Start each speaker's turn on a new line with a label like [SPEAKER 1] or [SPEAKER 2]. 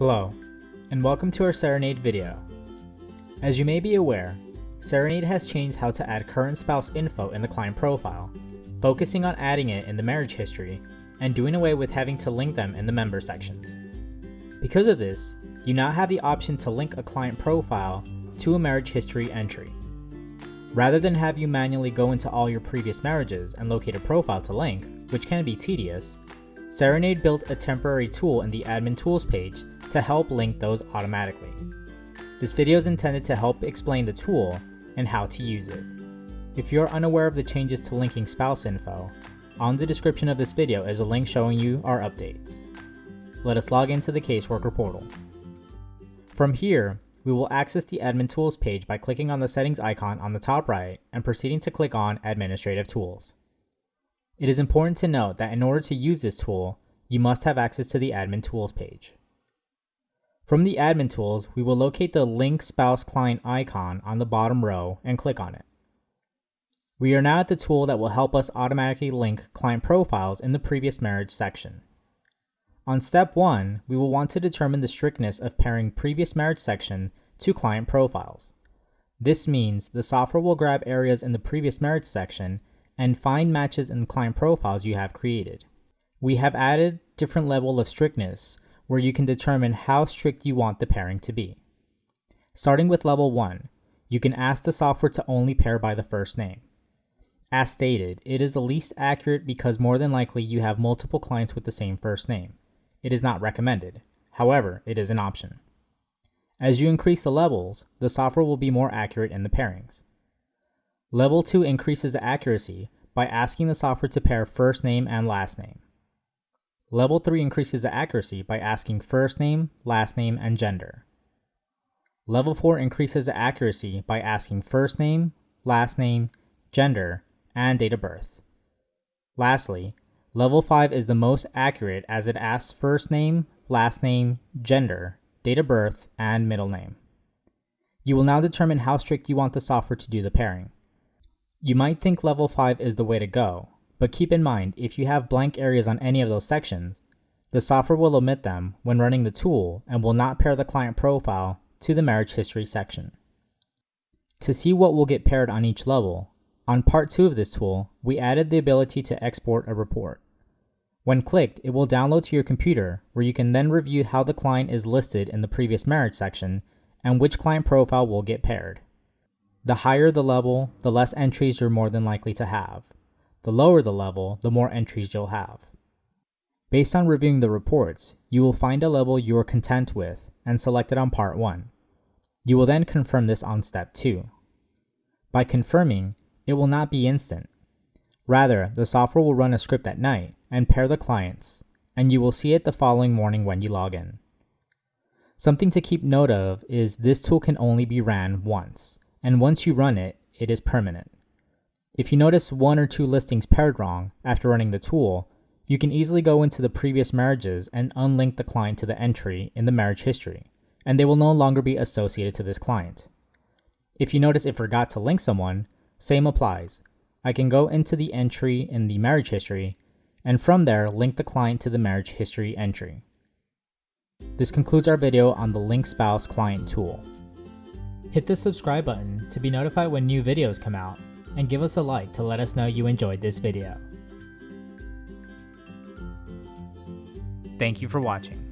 [SPEAKER 1] Hello, and welcome to our Cerenade video. As you may be aware, Cerenade has changed how to add current spouse info in the client profile, focusing on adding it in the marriage history and doing away with having to link them in the member sections. Because of this, you now have the option to link a client profile to a marriage history entry. Rather than have you manually go into all your previous marriages and locate a profile to link, which can be tedious, Cerenade built a temporary tool in the Admin Tools page to help link those automatically. This video is intended to help explain the tool and how to use it. If you're unaware of the changes to linking spouse info, on the description of this video is a link showing you our updates. Let us log into the caseworker portal. From here, we will access the Admin Tools page by clicking on the settings icon on the top right and proceeding to click on Administrative Tools. It is important to note that in order to use this tool, you must have access to the Admin Tools page. From the Admin Tools, we will locate the Link Spouse Client icon on the bottom row and click on it. We are now at the tool that will help us automatically link client profiles in the previous marriage section. On step 1, we will want to determine the strictness of pairing previous marriage section to client profiles. This means the software will grab areas in the previous marriage section and find matches in client profiles you have created. We have added different level of strictness where you can determine how strict you want the pairing to be. Starting with level 1, you can ask the software to only pair by the first name. As stated, it is the least accurate because more than likely you have multiple clients with the same first name. It is not recommended. However, it is an option. As you increase the levels, the software will be more accurate in the pairings. Level 2 increases the accuracy by asking the software to pair first name and last name. Level 3 increases the accuracy by asking first name, last name, and gender. Level 4 increases the accuracy by asking first name, last name, gender, and date of birth. Lastly, Level 5 is the most accurate as it asks first name, last name, gender, date of birth, and middle name. You will now determine how strict you want the software to do the pairing. You might think Level 5 is the way to go, but keep in mind if you have blank areas on any of those sections, the software will omit them when running the tool and will not pair the client profile to the marriage history section. To see what will get paired on each level, on part 2 of this tool, we added the ability to export a report. When clicked, it will download to your computer where you can then review how the client is listed in the previous marriage section and which client profile will get paired. The higher the level, the less entries you're more than likely to have. The lower the level, the more entries you'll have. Based on reviewing the reports, you will find a level you are content with and select it on part 1. You will then confirm this on step 2. By confirming, it will not be instant. Rather, the software will run a script at night and pair the clients, and you will see it the following morning when you log in. Something to keep note of is this tool can only be ran once, and once you run it, it is permanent. If you notice 1 or 2 listings paired wrong after running the tool, you can easily go into the previous marriages and unlink the client to the entry in the marriage history, and they will no longer be associated to this client. If you notice it forgot to link someone, same applies. I can go into the entry in the marriage history, and from there link the client to the marriage history entry. This concludes our video on the Link Spouse Client tool. Hit the subscribe button to be notified when new videos come out, and give us a like to let us know you enjoyed this video. Thank you for watching.